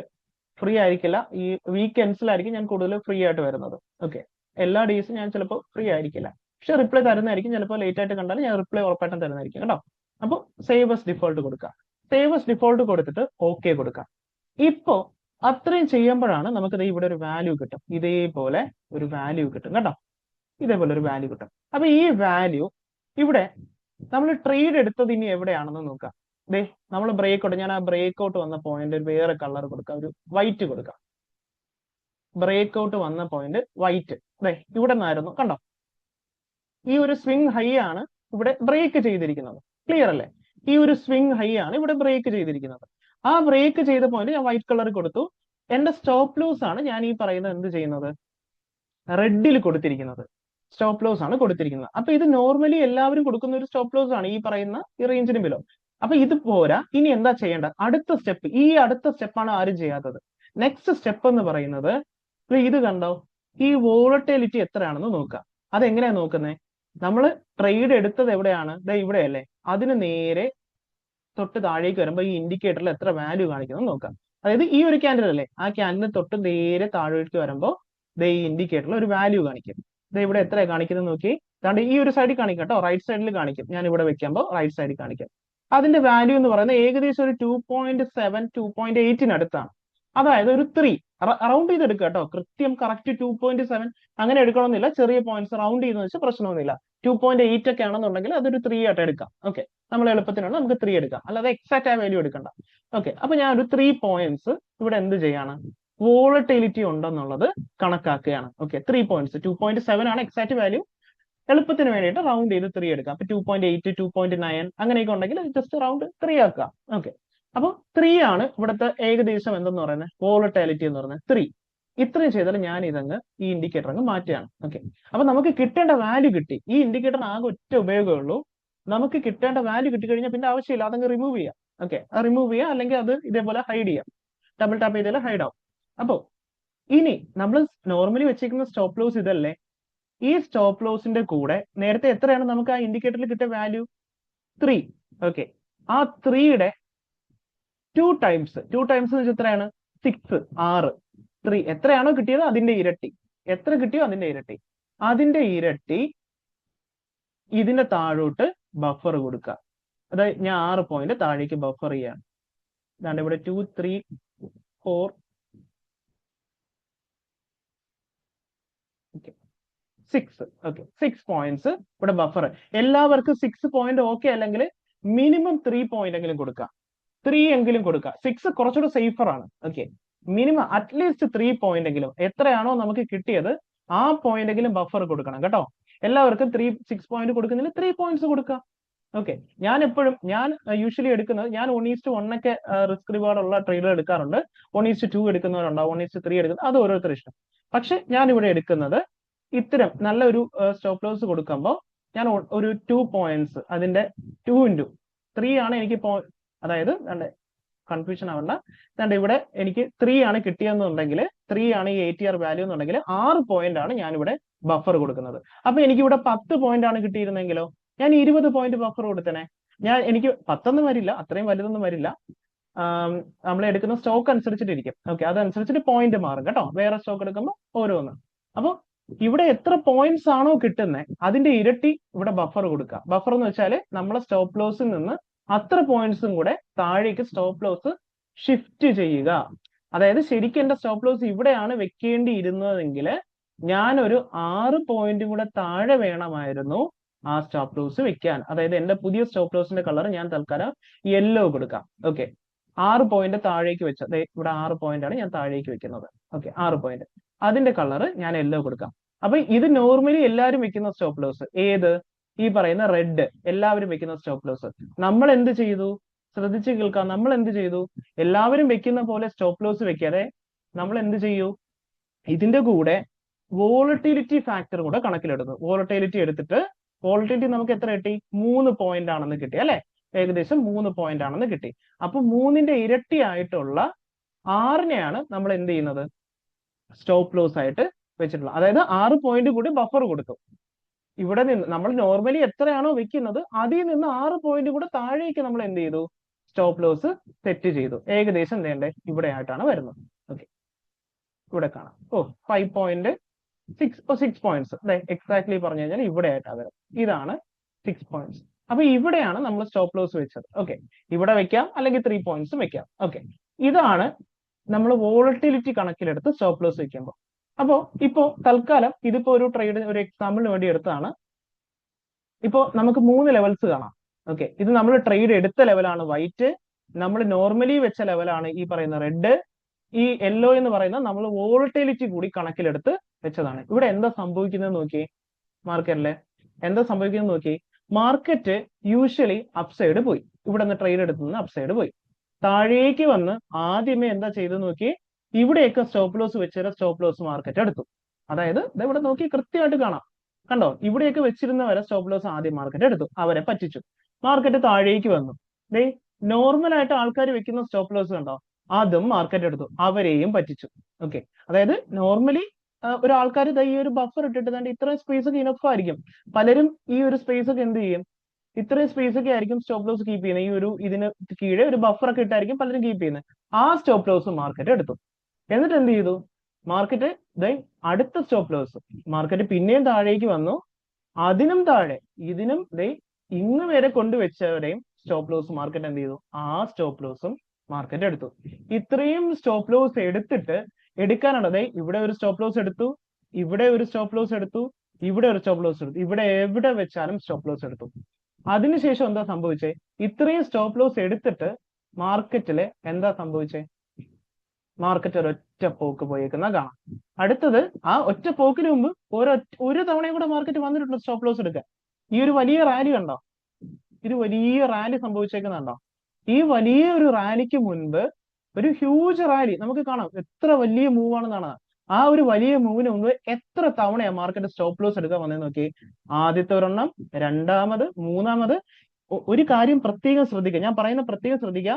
ഫ്രീ ആയിരിക്കില്ല. ഈ വീക്കെൻഡ്സിലായിരിക്കും ഞാൻ കൂടുതൽ ഫ്രീ ആയിട്ട് വരുന്നത്. ഓക്കെ, എല്ലാ ഡേയ്സും ഞാൻ ചിലപ്പോൾ ഫ്രീ ആയിരിക്കില്ല, പക്ഷെ റിപ്ലൈ തരുന്നതായിരിക്കും. ചിലപ്പോൾ ലേറ്റ് ആയിട്ട് കണ്ടാൽ ഞാൻ റിപ്ലൈ ഉറപ്പായിട്ടും തരുന്നതായിരിക്കും കേട്ടോ. അപ്പോൾ സേവ് ഡിഫോൾട്ട് കൊടുക്കുക. സേവ് ഡിഫോൾട്ട് കൊടുത്തിട്ട് ഓക്കെ കൊടുക്കുക. ഇപ്പോ അത്രയും ചെയ്യുമ്പോഴാണ് നമുക്ക് ഇവിടെ ഒരു വാല്യൂ കിട്ടും. ഇതേപോലെ ഒരു വാല്യൂ കിട്ടും കേട്ടോ. ഇതേപോലെ ഒരു വാല്യൂ കിട്ടും. അപ്പൊ ഈ വാല്യൂ ഇവിടെ നമ്മൾ ട്രേഡ് എടുത്തത് ഇനി എവിടെയാണെന്ന് നോക്കാം. ദേ, നമ്മൾ ബ്രേക്ക് ഔട്ട്, ഞാൻ ആ ബ്രേക്ക് ഔട്ട് വന്ന പോയിന്റ് വേറെ കളർ കൊടുക്കാം, ഒരു വൈറ്റ് കൊടുക്കാം. ബ്രേക്ക് ഔട്ട് വന്ന പോയിന്റ് വൈറ്റ്. ദേ, ഇവിടെ നിന്നായിരുന്നു കണ്ടോ. ഈ ഒരു സ്വിംഗ് ഹൈ ആണ് ഇവിടെ ബ്രേക്ക് ചെയ്തിരിക്കുന്നത്. ക്ലിയർ അല്ലേ? ഈ ഒരു സ്വിംഗ് ഹൈ ആണ് ഇവിടെ ബ്രേക്ക് ചെയ്തിരിക്കുന്നത്. ആ ബ്രേക്ക് ചെയ്ത പോയിന്റ് ഞാൻ വൈറ്റ് കളർ കൊടുത്തു. എന്റെ സ്റ്റോപ്പ് ലോസ് ആണ് ഞാൻ ഈ പറയുന്നത് എന്ത് ചെയ്യുന്നത്, റെഡിൽ കൊടുത്തിരിക്കുന്നത്. സ്റ്റോപ്പ് ലോസ് ആണ് കൊടുത്തിരിക്കുന്നത്. അപ്പൊ ഇത് നോർമലി എല്ലാവരും കൊടുക്കുന്ന ഒരു സ്റ്റോപ്പ് ലോസ് ആണ്, ഈ പറയുന്ന ഈ റേഞ്ചിന് ബിലോ. അപ്പൊ ഇത് പോരാ. ഇനി എന്താ ചെയ്യേണ്ടത്? അടുത്ത സ്റ്റെപ്പ്, ഈ അടുത്ത സ്റ്റെപ്പാണ് ആരും ചെയ്യാത്തത്. നെക്സ്റ്റ് സ്റ്റെപ്പ് എന്ന് പറയുന്നത്, ഇത് കണ്ടോ, ഈ വോളട്ടിലിറ്റി എത്രയാണെന്ന് നോക്കാം. അതെങ്ങനെയാ നോക്കുന്നത്? നമ്മൾ ട്രേഡ് എടുത്തത് എവിടെയാണ്? ഇവിടെയല്ലേ? അതിന് നേരെ തൊട്ട് താഴേക്ക് വരുമ്പോൾ ഈ ഇൻഡിക്കേറ്ററിൽ എത്ര വാല്യൂ കാണിക്കുന്നത് നോക്കാം. അതായത് ഈ ഒരു ക്യാൻഡിൽ അല്ലേ, ആ ക്യാൻഡിലിന് തൊട്ട് നേരെ താഴേക്ക് വരുമ്പോൾ ഈ ഇൻഡിക്കേറ്ററിൽ ഒരു വാല്യൂ കാണിക്കും. ഇവിടെ എത്ര കാണിക്കുന്നത് നോക്കി. അതാണ്ട് ഈ ഒരു സൈഡിൽ കാണിക്കും കേട്ടോ, റൈറ്റ് സൈഡിൽ കാണിക്കും. ഞാൻ ഇവിടെ വെക്കുമ്പോൾ റൈറ്റ് സൈഡിൽ കാണിക്കും. അതിന്റെ വാല്യൂ എന്ന് പറയുന്നത് ഏകദേശം ഒരു 2.7 2.8 അടുത്താണ്. അതായത് ഒരു 3 റൗണ്ട് ചെയ്ത് എടുക്കുക കേട്ടോ. കൃത്യം കറക്റ്റ് 2.7 അങ്ങനെ എടുക്കണമെന്നില്ല. ചെറിയ പോയിന്റ്സ് റൗണ്ട് ചെയ്തെന്ന് വെച്ചാൽ പ്രശ്നമൊന്നുമില്ല. 2.8 ഒക്കെ ആണെന്നുണ്ടെങ്കിൽ അതൊരു 3 ആയിട്ട് എടുക്കാം. ഓക്കെ, നമ്മൾ എളുപ്പത്തിനുള്ള നമുക്ക് 3 എടുക്കാം, അല്ലാതെ എക്സാക്റ്റ് ആ വാല്യൂ എടുക്കണ്ട. ഓക്കെ, അപ്പൊ ഞാൻ ഒരു 3 പോയിന്റ്സ് ഇവിടെ എന്ത് ചെയ്യാണ്, വോളട്ടിലിറ്റി ഉണ്ടെന്നുള്ളത് കണക്കാക്കുകയാണ്. ഓക്കെ, 3 പോയിന്റ്സ് 2.7 ആണ് എക്സാക്ട് വാല്യൂ. എളുപ്പത്തിന് വേണ്ടിയിട്ട് റൗണ്ട് ചെയ്ത് 3 എടുക്കാം. അപ്പൊ 2.8 2.9 അങ്ങനെയൊക്കെ ഉണ്ടെങ്കിൽ ജസ്റ്റ് റൗണ്ട് 3 ആക്കുക. ഓക്കെ, അപ്പൊ 3 ആണ് ഇവിടുത്തെ ഏകദേശം എന്തെന്ന് പറയുന്നത്, വോളട്ടിലിറ്റി എന്ന് പറയുന്നത് 3. ഇത്രയും ചെയ്താൽ ഞാൻ ഇതങ്ങ് ഈ ഇൻഡിക്കേറ്റർ അങ്ങ് മാറ്റുകയാണ്. ഓക്കെ, അപ്പൊ നമുക്ക് കിട്ടേണ്ട വാല്യൂ കിട്ടി. ഈ ഇൻഡിക്കേറ്ററിന് ആകെ ഒറ്റ ഉപയോഗമേ ഉള്ളൂ. നമുക്ക് കിട്ടേണ്ട വാല്യൂ കിട്ടിക്കഴിഞ്ഞാൽ പിന്നെ ആവശ്യമില്ല, അതങ്ങ് റിമൂവ് ചെയ്യാം. ഓക്കെ, റിമൂവ് ചെയ്യാം, അല്ലെങ്കിൽ അത് ഇതേപോലെ ഹൈഡ് ചെയ്യാം. ഡബിൾ ടാപ്പ് ചെയ്താൽ ഹൈഡ് ആവും. അപ്പോ ഇനി നമ്മൾ നോർമലി വെച്ചിരിക്കുന്ന സ്റ്റോപ്പ് ലോസ് ഇതല്ലേ. ഈ സ്റ്റോപ്പ് ലോസിന്റെ കൂടെ നേരത്തെ എത്രയാണ് നമുക്ക് ആ ഇൻഡിക്കേറ്ററിൽ കിട്ടിയ വാല്യൂ? 3. ഓക്കെ, ആ 3യുടെ 2 ടൈംസ് എന്ന് വെച്ചാൽ എത്രയാണ്? 6 6 3 എത്രയാണോ കിട്ടിയത് അതിന്റെ ഇരട്ടി. എത്ര കിട്ടിയോ അതിന്റെ ഇരട്ടി. അതിന്റെ ഇരട്ടി ഇതിന്റെ താഴോട്ട് ബഫർ കൊടുക്കുക. അതായത് ഞാൻ 6 പോയിന്റ് താഴേക്ക് ബഫർ ചെയ്യാണ്. ഇതാണ് ഇവിടെ 2 3 4 6. ഓക്കെ, 6 പോയിന്റ്സ് ഇവിടെ ബഫർ. എല്ലാവർക്കും 6 പോയിന്റ് ഓക്കെ അല്ലെങ്കിൽ മിനിമം 3 പോയിന്റ് എങ്കിലും കൊടുക്കുക. 3 എങ്കിലും കൊടുക്കുക. 6 കുറച്ചുകൂടെ സേഫർ ആണ്. ഓക്കെ, മിനിമം അറ്റ്ലീസ്റ്റ് 3 പോയിന്റ് എങ്കിലും, എത്രയാണോ നമുക്ക് കിട്ടിയത് ആ പോയിന്റ് എങ്കിലും ബഫർ കൊടുക്കണം കേട്ടോ. എല്ലാവർക്കും 6 പോയിന്റ് കൊടുക്കുന്നില്ല, 3 പോയിന്റ്സ് കൊടുക്കുക. ഓക്കെ, ഞാൻ യൂഷ്വലി എടുക്കുന്നത്, ഞാൻ 1:1 ഒക്കെ റിസ്ക് റിവാർഡ് ഉള്ള ട്രേഡർ എടുക്കാറുണ്ട്. 1:2 എടുക്കുന്നവരുണ്ടാവും, 1:3 എടുക്കുന്നത്, അത് ഓരോരുത്തർ ഇഷ്ടം. പക്ഷെ ഞാൻ ഇവിടെ എടുക്കുന്നത് ഇത്തരം നല്ലൊരു സ്റ്റോപ്പ് ലോസ് കൊടുക്കുമ്പോൾ ഞാൻ ഒരു 2 പോയിന്റ്സ് അതിന്റെ 2 into 3 ആണ് എനിക്ക് അതായത് കൺഫ്യൂഷൻ ആവണ്ട. അതുകൊണ്ട് ഇവിടെ എനിക്ക് 3 ആണ് കിട്ടിയെന്നുണ്ടെങ്കിൽ 3 ആണ് ഈ ATR വാല്യൂ എന്നുണ്ടെങ്കിൽ 6 പോയിന്റ് ആണ് ഞാൻ ഇവിടെ ബഫർ കൊടുക്കുന്നത്. അപ്പൊ എനിക്ക് ഇവിടെ 10 പോയിന്റ് ആണ് കിട്ടിയിരുന്നെങ്കിലോ ഞാൻ 20 പോയിന്റ് ബഫർ കൊടുത്തനെ. എനിക്ക് 10 വരില്ല, അത്രയും വലുതൊന്നും വരില്ല. നമ്മൾ എടുക്കുന്ന സ്റ്റോക്ക് അനുസരിച്ചിട്ടിരിക്കും. ഓക്കെ, അതനുസരിച്ചിട്ട് പോയിന്റ് മാറും കേട്ടോ, വേറെ സ്റ്റോക്ക് എടുക്കുമ്പോൾ ഓരോന്ന്. അപ്പൊ ഇവിടെ എത്ര പോയിന്റ്സ് ആണോ കിട്ടുന്നത് അതിന്റെ ഇരട്ടി ഇവിടെ ബഫർ കൊടുക്കുക. ബഫർ എന്ന് വെച്ചാൽ നമ്മളെ സ്റ്റോപ്പ് ലോസിൽ നിന്ന് അത്ര പോയിന്റ്സും കൂടെ താഴേക്ക് സ്റ്റോപ്പ് ലോസ് ഷിഫ്റ്റ് ചെയ്യുക. അതായത് ശരിക്കും എന്റെ സ്റ്റോപ്പ് ലോസ് ഇവിടെയാണ് വെക്കേണ്ടിയിരുന്നതെങ്കിൽ ഞാനൊരു 6 പോയിന്റും കൂടെ താഴെ വേണമായിരുന്നു ആ സ്റ്റോപ്പ് ലോസ് വെക്കാൻ. അതായത് എന്റെ പുതിയ സ്റ്റോപ്പ് ലോസിന്റെ കളർ ഞാൻ തൽക്കാലം യെല്ലോ കൊടുക്കാം. ഓക്കെ, 6 പോയിന്റ് താഴേക്ക് വെച്ച, ഇവിടെ 6 പോയിന്റ് ആണ് ഞാൻ താഴേക്ക് വെക്കുന്നത്. ഓക്കെ, 6 പോയിന്റ്, അതിന്റെ കളർ ഞാൻ യെല്ലോ കൊടുക്കാം. അപ്പൊ ഇത് നോർമലി എല്ലാവരും വെക്കുന്ന സ്റ്റോപ്പ് ലോസ് ഏത്, ഈ പറയുന്ന റെഡ് എല്ലാവരും വെക്കുന്ന സ്റ്റോപ്പ് ലോസ്. നമ്മൾ എന്ത് ചെയ്തു, ശ്രദ്ധിച്ച് കേൾക്കാം, നമ്മൾ എന്ത് ചെയ്തു, എല്ലാവരും വെക്കുന്ന പോലെ സ്റ്റോപ്പ് ലോസ് വെക്കാതെ നമ്മൾ എന്ത് ചെയ്യൂ, ഇതിന്റെ കൂടെ വോളട്ടിലിറ്റി ഫാക്ടർ കൂടെ കണക്കിലെടുത്തു. വോളട്ടിലിറ്റി എടുത്തിട്ട് വോളട്ടിലിറ്റി നമുക്ക് എത്ര കിട്ടി, 3 പോയിന്റ് ആണെന്ന് കിട്ടി അല്ലെ, ഏകദേശം 3 പോയിന്റ് ആണെന്ന് കിട്ടി. അപ്പൊ 3ന്റെ ഇരട്ടി ആയിട്ടുള്ള 6നെയാണ് നമ്മൾ എന്ത് ചെയ്യുന്നത്, സ്റ്റോപ്പ് ലോസ് ആയിട്ട് വെച്ചിട്ടുള്ളത്. അതായത് 6 പോയിന്റ് കൂടി ബഫർ കൊടുത്തു. ഇവിടെ നിന്ന് നമ്മൾ നോർമലി എത്രയാണോ വെക്കുന്നത് അതിൽ നിന്ന് 6 പോയിന്റ് കൂടെ താഴേക്ക് നമ്മൾ എന്ത് ചെയ്തു, സ്റ്റോപ്പ് ലോസ് സെറ്റ് ചെയ്തു. ഏകദേശം വേണ്ടേ ഇവിടെ ആയിട്ടാണ് വരുന്നത്. ഓക്കെ, ഇവിടെ കാണാം. 6 പോയിന്റ്സ് എക്സാക്ട്ലി പറഞ്ഞു കഴിഞ്ഞാൽ ഇവിടെ ആയിട്ടാണ് വരുന്നത്. ഇതാണ് 6 പോയിന്റ്സ്. അപ്പൊ ഇവിടെയാണ് നമ്മൾ സ്റ്റോപ്പ് ലോസ് വെച്ചത്. ഓക്കെ, ഇവിടെ വെക്കാം അല്ലെങ്കിൽ 3 പോയിന്റ്സും വെക്കാം. ഓക്കെ, ഇതാണ് നമ്മൾ വോളട്ടിലിറ്റി കണക്കിലെടുത്ത് സ്റ്റോപ്പ് ലോസ് വെക്കുമ്പോൾ. അപ്പോ ഇപ്പോ തൽക്കാലം ഇതിപ്പോ ഒരു ട്രേഡ്, ഒരു എക്സാമ്പിളിന് വേണ്ടി എടുത്താണ്. ഇപ്പോ നമുക്ക് 3 ലെവൽസ് കാണാം. ഓക്കെ, ഇത് നമ്മൾ ട്രേഡ് എടുത്ത ലെവലാണ് വൈറ്റ്, നമ്മൾ നോർമലി വെച്ച ലെവലാണ് ഈ പറയുന്ന റെഡ്, ഈ യെല്ലോ എന്ന് പറയുന്ന നമ്മൾ വോളട്ടിലിറ്റി കൂടി കണക്കിലെടുത്ത് വെച്ചതാണ്. ഇവിടെ എന്താ സംഭവിക്കുന്നത് നോക്കി, മാർക്കറ്റിലെ എന്താ സംഭവിക്കുന്നത് നോക്കി. മാർക്കറ്റ് യൂഷ്വലി അപ്സൈഡ് പോയി, ഇവിടെ നിന്ന് ട്രേഡ് എടുത്തുനിന്ന് അപ്സൈഡ് പോയി, താഴേക്ക് വന്ന് ആദ്യമേ എന്താ ചെയ്തെന്ന് നോക്കി, ഇവിടെയൊക്കെ സ്റ്റോപ്പ് ലോസ് വെച്ച സ്റ്റോപ്പ് ലോസ് മാർക്കറ്റ് എടുത്തു. അതായത് ഇവിടെ നോക്കി കൃത്യമായിട്ട് കാണാം, കണ്ടോ, ഇവിടെയൊക്കെ വെച്ചിരുന്ന വരെ സ്റ്റോപ്പ് ലോസ് ആദ്യം മാർക്കറ്റ് എടുത്തു, അവരെ പറ്റിച്ചു. മാർക്കറ്റ് താഴേക്ക് വന്നു, നോർമൽ ആയിട്ട് ആൾക്കാർ വെക്കുന്ന സ്റ്റോപ്പ് ലോസ് കണ്ടോ, അതും മാർക്കറ്റ് എടുത്തു, അവരെയും പറ്റിച്ചു. ഓക്കെ, അതായത് നോർമലി ഒരു ആൾക്കാർ ഈ ഒരു ബഫർ ഇട്ടിട്ട് തന്നെ ഇത്രയും സ്പേസ് ഒക്കെ ഇനഫ് ആയിരിക്കും. പലരും ഈ ഒരു സ്പേസ് ഒക്കെ എന്ത് ചെയ്യും, ഇത്രയും സ്പേസ് ഒക്കെ ആയിരിക്കും സ്റ്റോപ്പ് ലോസ് കീപ്പ് ചെയ്യുന്നത്. ഈ ഒരു ഇതിന് കീഴെ ഒരു ബഫർ ഒക്കെ ഇട്ടായിരിക്കും പലരും കീപ്പ് ചെയ്യുന്നത്. ആ സ്റ്റോപ്പ് ലോസ് മാർക്കറ്റ് എടുത്തു. എന്നിട്ട് എന്ത് ചെയ്തു, മാർക്കറ്റ് അടുത്ത സ്റ്റോപ്പ് ലോസ് മാർക്കറ്റ് പിന്നെയും താഴേക്ക് വന്നു, അതിനും താഴെ ഇതിനും ഇന്ന് വരെ കൊണ്ടുവച്ചവരെയും സ്റ്റോപ്പ് ലോസ് മാർക്കറ്റ് എന്ത് ചെയ്തു, ആ സ്റ്റോപ്പ് ലോസും മാർക്കറ്റ് എടുത്തു. ഇത്രയും സ്റ്റോപ്പ് ലോസ് എടുത്തിട്ട് എടുക്കാനുള്ളത്, ഇവിടെ ഒരു സ്റ്റോപ്പ് ലോസ് എടുത്തു, ഇവിടെ ഒരു സ്റ്റോപ്പ് ലോസ് എടുത്തു, ഇവിടെ ഒരു സ്റ്റോപ്പ് ലോസ് എടുത്തു, ഇവിടെ എവിടെ വെച്ചാലും സ്റ്റോപ്പ് ലോസ് എടുത്തു. അതിനുശേഷം എന്താ സംഭവിച്ചേ, ഇത്രയും സ്റ്റോപ്പ് ലോസ് എടുത്തിട്ട് മാർക്കറ്റില് എന്താ സംഭവിച്ചേ, മാർക്കറ്റ് ഒരൊറ്റ പോക്ക് പോയേക്കുന്ന കാണാം. അടുത്തത് ആ ഒറ്റ പോക്കിന് മുമ്പ് ഒരു തവണയും കൂടെ മാർക്കറ്റ് വന്നിട്ടുണ്ട് സ്റ്റോപ്പ് ലോസ് എടുക്കാൻ. ഈ ഒരു വലിയ റാലി കണ്ടോ, ഇത് വലിയ റാലി സംഭവിച്ചേക്കുന്നുണ്ടോ. ഈ വലിയ ഒരു റാലിക്ക് മുൻപ് ഒരു ഹ്യൂജ് റാലി നമുക്ക് കാണാം, എത്ര വലിയ മൂവ് ആണെന്നാണ്. ആ ഒരു വലിയ മൂവിന് മുമ്പ് എത്ര തവണയാ മാർക്കറ്റ് സ്റ്റോപ്പ് ലോസ് എടുക്കാൻ വന്നതെന്ന് നോക്കി. ആദ്യത്തെ ഒരെണ്ണം, രണ്ടാമത്, മൂന്നാമത്. ഒരു കാര്യം പ്രത്യേകം ശ്രദ്ധിക്കുക, ഞാൻ പറയുന്ന പ്രത്യേകം ശ്രദ്ധിക്കുക,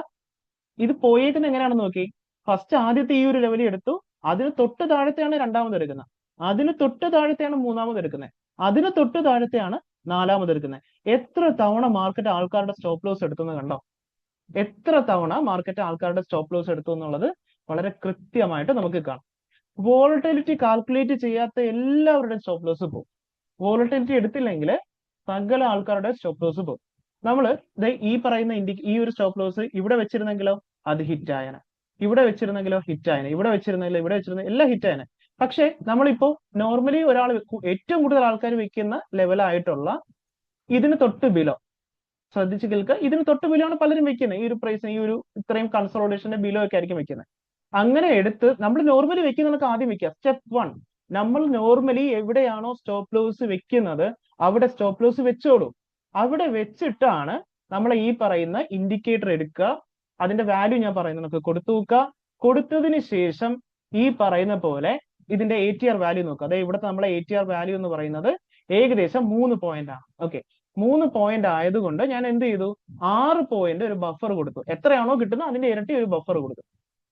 ഇത് പോയേക്കുന്നത് എങ്ങനെയാണെന്ന് നോക്കി. ഫസ്റ്റ് ആദ്യത്തെ ഈ ഒരു ലെവലിൽ എടുത്തു, അതിന് തൊട്ട് താഴത്തെയാണ് രണ്ടാമത് എടുക്കുന്നത്, അതിന് തൊട്ട് താഴത്തെയാണ് മൂന്നാമത് എടുക്കുന്നത്, അതിന് തൊട്ട് താഴത്തെയാണ് നാലാമത് എടുക്കുന്നത്. എത്ര തവണ മാർക്കറ്റ് ആൾക്കാരുടെ സ്റ്റോപ്പ് ലോസ് എടുത്തെന്ന് കണ്ടോ, എത്ര തവണ മാർക്കറ്റ് ആൾക്കാരുടെ സ്റ്റോപ്പ് ലോസ് എടുത്തു എന്നുള്ളത് വളരെ കൃത്യമായിട്ട് നമുക്ക് കാണാം. വോളട്ടിലിറ്റി കാൽക്കുലേറ്റ് ചെയ്യാത്ത എല്ലാവരുടെയും സ്റ്റോപ്പ് ലോസ് പോകും. വോളട്ടിലിറ്റി എടുത്തില്ലെങ്കിൽ സകല ആൾക്കാരുടെ സ്റ്റോപ്പ് ലോസ് പോകും. നമ്മള് ഈ പറയുന്ന ഈ ഒരു സ്റ്റോപ്പ് ലോസ് ഇവിടെ വെച്ചിരുന്നെങ്കിലോ അത് ഹിറ്റ് ആയന, ഇവിടെ വെച്ചിരുന്നെങ്കിലോ ഹിറ്റ് ആയന, ഇവിടെ വെച്ചിരുന്നെങ്കിലോ ഇവിടെ വെച്ചിരുന്ന എല്ലാം ഹിറ്റ് ആയന. പക്ഷെ നമ്മളിപ്പോ നോർമലി ഒരാൾ ഏറ്റവും കൂടുതൽ ആൾക്കാർ വെക്കുന്ന ലെവലായിട്ടുള്ള ഇതിന് തൊട്ട് ബിലോ, ശ്രദ്ധിച്ച് കേൾക്കുക, ഇതിന് തൊട്ട് ബിലോ ആണ് പലരും വെക്കുന്നത്. ഈ ഒരു പ്രൈസ്, ഈ ഒരു ഇത്രയും കൺസോളിഡേഷന്റെ ബിലോ ഒക്കെ ആയിരിക്കും വെക്കുന്നത്. അങ്ങനെ എടുത്ത് നമ്മൾ നോർമലി വെക്കുന്നതൊക്കെ ആദ്യം വെക്കുക. സ്റ്റെപ്പ് 1, നമ്മൾ നോർമലി എവിടെയാണോ സ്റ്റോപ്പ് ലോസ് വെക്കുന്നത് അവിടെ സ്റ്റോപ്പ് ലോസ് വെച്ചോളൂ. അവിടെ വെച്ചിട്ടാണ് നമ്മൾ ഈ പറയുന്ന ഇൻഡിക്കേറ്റർ എടുക്കുക, അതിന്റെ വാല്യൂ ഞാൻ പറയുന്നത് കൊടുത്തു നോക്കുക. കൊടുത്തതിന് ശേഷം ഈ പറയുന്ന പോലെ ഇതിന്റെ ATR വാല്യൂ നോക്കുക. അതായത് ഇവിടുത്തെ നമ്മളെ ATR വാല്യൂ എന്ന് പറയുന്നത് ഏകദേശം 3 പോയിന്റ് ആണ്. ഓക്കെ, 3 പോയിന്റ് ആയതുകൊണ്ട് ഞാൻ എന്ത് ചെയ്തു, 6 പോയിന്റ് ഒരു ബഫർ കൊടുത്തു. എത്രയാണോ കിട്ടുന്നത് അതിന്റെ ഇരട്ടി ഒരു ബഫർ കൊടുത്തു.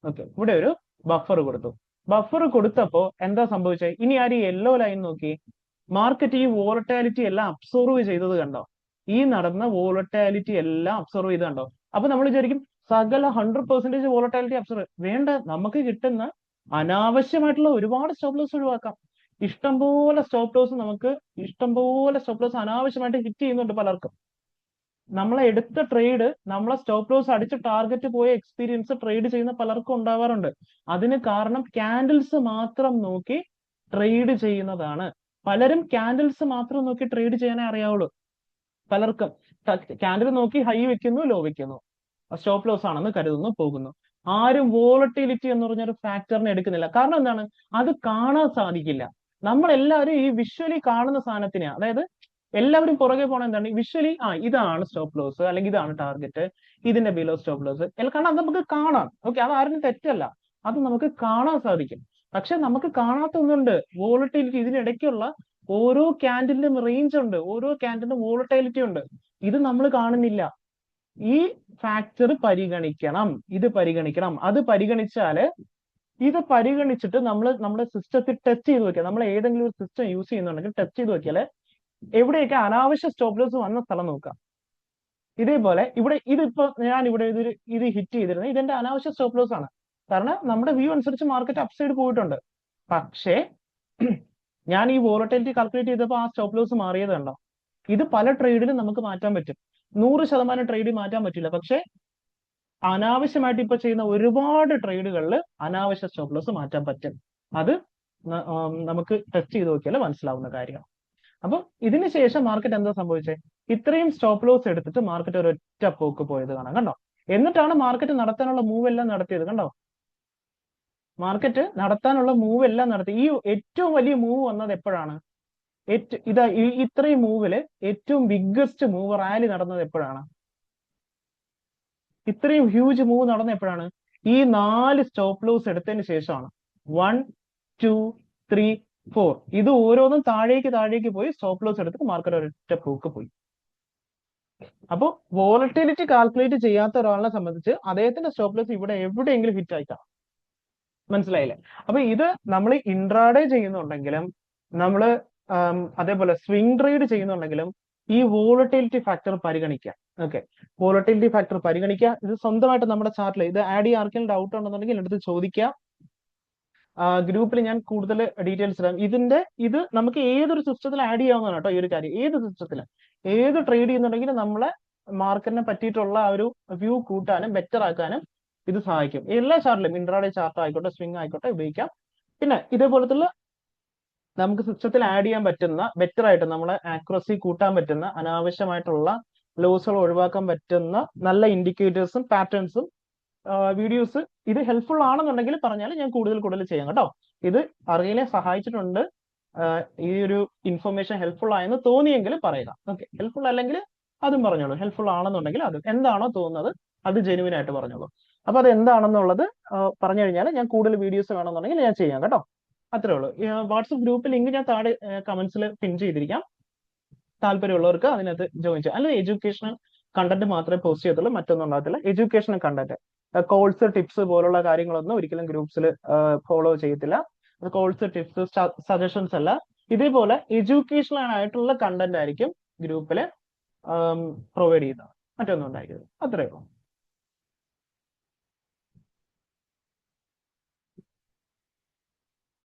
ഓക്കെ, ഇവിടെ ഒരു ബഫർ കൊടുത്തു. ബഫർ കൊടുത്തപ്പോ എന്താ സംഭവിച്ചത്? ഇനി ആര് യെല്ലോ ലൈൻ നോക്കി, മാർക്കറ്റ് ഈ വോളറ്റാലിറ്റി എല്ലാം അബ്സോർവ് ചെയ്തത് കണ്ടോ? ഈ നടന്ന വോളറ്റാലിറ്റി എല്ലാം അബ്സോർവ് ചെയ്ത് കണ്ടോ? അപ്പൊ നമ്മൾ വിചാരിക്കും സകല 100% വോളറ്റാലിറ്റി അബ്സോർവ് വേണ്ട, നമുക്ക് കിട്ടുന്ന അനാവശ്യമായിട്ടുള്ള ഒരുപാട് സ്റ്റോപ്പ് ലോസ് ഒഴിവാക്കാം. ഇഷ്ടംപോലെ സ്റ്റോപ്പ് ലോസ് അനാവശ്യമായിട്ട് ഹിറ്റ് ചെയ്യുന്നുണ്ട് പലർക്കും. നമ്മളെ എടുത്ത ട്രേഡ്, നമ്മളെ സ്റ്റോപ്പ് ലോസ് അടിച്ച് ടാർഗറ്റ് പോയ എക്സ്പീരിയൻസ് ട്രേഡ് ചെയ്യുന്ന പലർക്കും ഉണ്ടാവാറുണ്ട്. അതിന് കാരണം ക്യാൻഡിൽസ് മാത്രം നോക്കി ട്രേഡ് ചെയ്യുന്നതാണ്. പലരും ക്യാൻഡിൽസ് മാത്രം നോക്കി ട്രേഡ് ചെയ്യാനേ അറിയാവുള്ളൂ. പലർക്കും ക്യാൻഡിൽ നോക്കി ഹൈ വെക്കുന്നു, ലോ വെക്കുന്നു, സ്റ്റോപ്പ് ലോസ് ആണെന്ന് കരുതുന്നു, പോകുന്നു. ആരും വോളട്ടിലിറ്റി എന്ന് പറഞ്ഞൊരു ഫാക്ടറിനെ എടുക്കുന്നില്ല. കാരണം എന്താണ്? അത് കാണാൻ സാധിക്കില്ല. നമ്മളെല്ലാവരും ഈ വിഷ്വലി കാണുന്ന സാധനത്തിനെയാണ്, അതായത് എല്ലാവരും പുറകെ പോണ എന്താണ്, വിഷ്വലി ഇതാണ് സ്റ്റോപ്പ് ലോസ് അല്ലെങ്കിൽ ഇതാണ് ടാർഗറ്റ്, ഇതിന്റെ ബിലോ സ്റ്റോപ്പ് ലോസ്, കാരണം അത് നമുക്ക് കാണാം. ഓക്കെ, അത് ആരും തെറ്റല്ല, അത് നമുക്ക് കാണാൻ സാധിക്കും. പക്ഷെ നമുക്ക് കാണാത്ത ഒന്നുണ്ട്, വോളട്ടിലിറ്റി. ഇതിനിടയ്ക്കുള്ള ഓരോ ക്യാൻഡിലും റേഞ്ച് ഉണ്ട്, ഓരോ ക്യാൻഡിലും വോളട്ടിലിറ്റി ഉണ്ട്. ഇത് നമ്മൾ കാണുന്നില്ല. ഈ ഫാക്ടർ പരിഗണിക്കണം, ഇത് പരിഗണിക്കണം. അത് പരിഗണിച്ചാല്, ഇത് പരിഗണിച്ചിട്ട് നമ്മൾ നമ്മുടെ സിസ്റ്റത്തിൽ ടെസ്റ്റ് ചെയ്ത് നോക്കിയാൽ, നമ്മൾ ഏതെങ്കിലും ഒരു സിസ്റ്റം യൂസ് ചെയ്യുന്നുണ്ടെങ്കിൽ ടെസ്റ്റ് ചെയ്ത് നോക്കിയാൽ എവിടെയൊക്കെ അനാവശ്യ സ്റ്റോപ്പ് ലോസ് വന്ന സ്ഥലം നോക്കാം. ഇതേപോലെ ഇവിടെ ഇതിപ്പോ ഞാൻ ഇവിടെ ഇത് ഹിറ്റ് ചെയ്തിരുന്നത് ഇതെന്റെ അനാവശ്യ സ്റ്റോപ്പ് ലോസ് ആണ്. കാരണം നമ്മുടെ വ്യൂ അനുസരിച്ച് മാർക്കറ്റ് അപ്സൈഡ് പോയിട്ടുണ്ട്. പക്ഷേ ഞാൻ ഈ വോളട്ടിലിറ്റി കാൽക്കുലേറ്റ് ചെയ്തപ്പോൾ ആ സ്റ്റോപ്പ് ലോസ് മാറിയത് കണ്ടോ? ഇത് പല ട്രേഡിലും നമുക്ക് മാറ്റാൻ പറ്റും. 100% ട്രേഡിൽ മാറ്റാൻ പറ്റില്ല. പക്ഷെ അനാവശ്യമായിട്ട് ഇപ്പൊ ചെയ്യുന്ന ഒരുപാട് ട്രേഡുകളിൽ അനാവശ്യ സ്റ്റോപ്പ് ലോസ് മാറ്റാൻ പറ്റും. അത് നമുക്ക് ടെസ്റ്റ് ചെയ്ത് നോക്കിയാൽ മനസ്സിലാവുന്ന കാര്യമാണ്. അപ്പൊ ഇതിന് ശേഷം മാർക്കറ്റ് എന്താ സംഭവിച്ചത്? ഇത്രയും സ്റ്റോപ്പ് ലോസ് എടുത്തിട്ട് മാർക്കറ്റ് ഒരൊറ്റ പോക്ക് പോയത് കാണാം, കണ്ടോ? എന്നിട്ടാണ് മാർക്കറ്റ് നടത്താനുള്ള മൂവ് എല്ലാം നടത്തിയത്, കണ്ടോ? മാർക്കറ്റ് നടത്താനുള്ള മൂവ് എല്ലാം നടത്തി. ഈ ഏറ്റവും വലിയ മൂവ് വന്നത് എപ്പോഴാണ്? ഇത്രയും മൂവില് ഏറ്റവും ബിഗ്ഗസ്റ്റ് മൂവ് റാലി നടന്നത് എപ്പോഴാണ്? ഇത്രയും ഹ്യൂജ് മൂവ് നടന്ന എപ്പോഴാണ്? ഈ 4 സ്റ്റോപ്പ് ലോസ് എടുത്തതിന് ശേഷമാണ്. 1, 2, 3, 4 ഇത് ഓരോന്നും താഴേക്ക് പോയി സ്റ്റോപ്പ് ലോസ് എടുത്തിട്ട് മാർക്കറ്റ് ഒരൊറ്റ പോക്ക് പോയി. അപ്പൊ വോളട്ടിലിറ്റി കാൽക്കുലേറ്റ് ചെയ്യാത്ത ഒരാളിനെ സംബന്ധിച്ച് അദ്ദേഹത്തിന്റെ സ്റ്റോപ്പ് ലോസ് ഇവിടെ എവിടെയെങ്കിലും ഹിറ്റ് ആയിക്കാം. മനസ്സിലായില്ലേ? അപ്പൊ ഇത് നമ്മൾ ഇൻട്രാഡേ ചെയ്യുന്നുണ്ടെങ്കിലും നമ്മൾ അതേപോലെ സ്വിംഗ് ട്രേഡ് ചെയ്യുന്നുണ്ടെങ്കിലും ഈ വോളട്ടിലിറ്റി ഫാക്ടർ പരിഗണിക്കുക. ഓക്കെ, വോളട്ടിലിറ്റി ഫാക്ടർ പരിഗണിക്കുക. ഇത് സ്വന്തമായിട്ട് നമ്മുടെ ചാർട്ടിൽ ഇത് ആഡ് ചെയ്യാൻ ആർക്കെങ്കിലും ഡൗട്ട് ഉണ്ടെന്നുണ്ടെങ്കിൽ എടുത്ത് ചോദിക്കാം. ഗ്രൂപ്പിൽ ഞാൻ കൂടുതൽ ഡീറ്റെയിൽസ് ഇടാം. ഇത് നമുക്ക് ഏതൊരു സിസ്റ്റത്തിൽ ആഡ് ചെയ്യാവുന്നതാണ് കേട്ടോ. ഈ ഒരു കാര്യം ഏത് സിസ്റ്റത്തിൽ ഏത് ട്രേഡ് ചെയ്യുന്നുണ്ടെങ്കിലും നമ്മളെ മാർക്കറ്റിനെ പറ്റിയിട്ടുള്ള ആ ഒരു വ്യൂ കൂട്ടാനും ബെറ്റർ ആക്കാനും ഇത് സഹായിക്കും. എല്ലാ ചാർട്ടിലും ഇൻട്രാഡേ ചാർട്ട് ആയിക്കോട്ടെ, സ്വിംഗ് ആയിക്കോട്ടെ ഉപയോഗിക്കാം. പിന്നെ ഇതേപോലത്തുള്ള നമുക്ക് സിസ്റ്റത്തിൽ ആഡ് ചെയ്യാൻ പറ്റുന്ന ബെറ്റർ ആയിട്ട് നമ്മളെ ആക്യുറസി കൂട്ടാൻ പറ്റുന്ന, അനാവശ്യമായിട്ടുള്ള ലോസുകൾ ഒഴിവാക്കാൻ പറ്റുന്ന നല്ല ഇൻഡിക്കേറ്റേഴ്സും പാറ്റേൺസും വീഡിയോസ് ഇത് ഹെൽപ്ഫുൾ ആണെന്നുണ്ടെങ്കിൽ പറഞ്ഞാൽ ഞാൻ കൂടുതൽ ചെയ്യാം കേട്ടോ. ഇത് അറിയാനെ സഹായിച്ചിട്ടുണ്ട്. ഈ ഒരു ഇൻഫർമേഷൻ ഹെൽപ്ഫുൾ ആയെന്ന് തോന്നിയെങ്കിൽ പറയുക. ഓക്കെ, ഹെൽപ്ഫുൾ അല്ലെങ്കിൽ അതും പറഞ്ഞോളൂ. ഹെൽപ്ഫുൾ ആണെന്നുണ്ടെങ്കിൽ അത് എന്താണോ തോന്നുന്നത് അത് ജെനുവിൻ ആയിട്ട് പറഞ്ഞോളൂ. അപ്പൊ അത് എന്താണെന്നുള്ളത് പറഞ്ഞു കഴിഞ്ഞാൽ ഞാൻ കൂടുതൽ വീഡിയോസ് വേണമെന്നുണ്ടെങ്കിൽ ഞാൻ ചെയ്യാം കേട്ടോ. അത്രേ ഉള്ളൂ. വാട്സപ്പ് ഗ്രൂപ്പ് ലിങ്ക് ഞാൻ താഴെ കമന്റ്സിൽ പിൻ ചെയ്തിരിക്കാം. താല്പര്യമുള്ളവർക്ക് അതിനകത്ത് ജോയിൻ ചെയ്യാം. അല്ലെങ്കിൽ എഡ്യൂക്കേഷണൽ കണ്ടന്റ് മാത്രമേ പോസ്റ്റ് ചെയ്യത്തുള്ളൂ, മറ്റൊന്നും ഉണ്ടാകത്തില്ല. എഡ്യൂക്കേഷണൽ കണ്ടന്റ്, കോഴ്സ് ടിപ്സ് പോലുള്ള കാര്യങ്ങളൊന്നും ഒരിക്കലും ഗ്രൂപ്പ്സിൽ ഫോളോ ചെയ്യത്തില്ല. കോഴ്സ് ടിപ്സ് സജഷൻസ് അല്ല, ഇതേപോലെ എഡ്യൂക്കേഷണൽ ആയിട്ടുള്ള കണ്ടന്റ് ആയിരിക്കും ഗ്രൂപ്പിൽ പ്രൊവൈഡ് ചെയ്യുന്നത്, മറ്റൊന്നും ഉണ്ടായിരിക്കും. അത്രേ ഉള്ളൂ.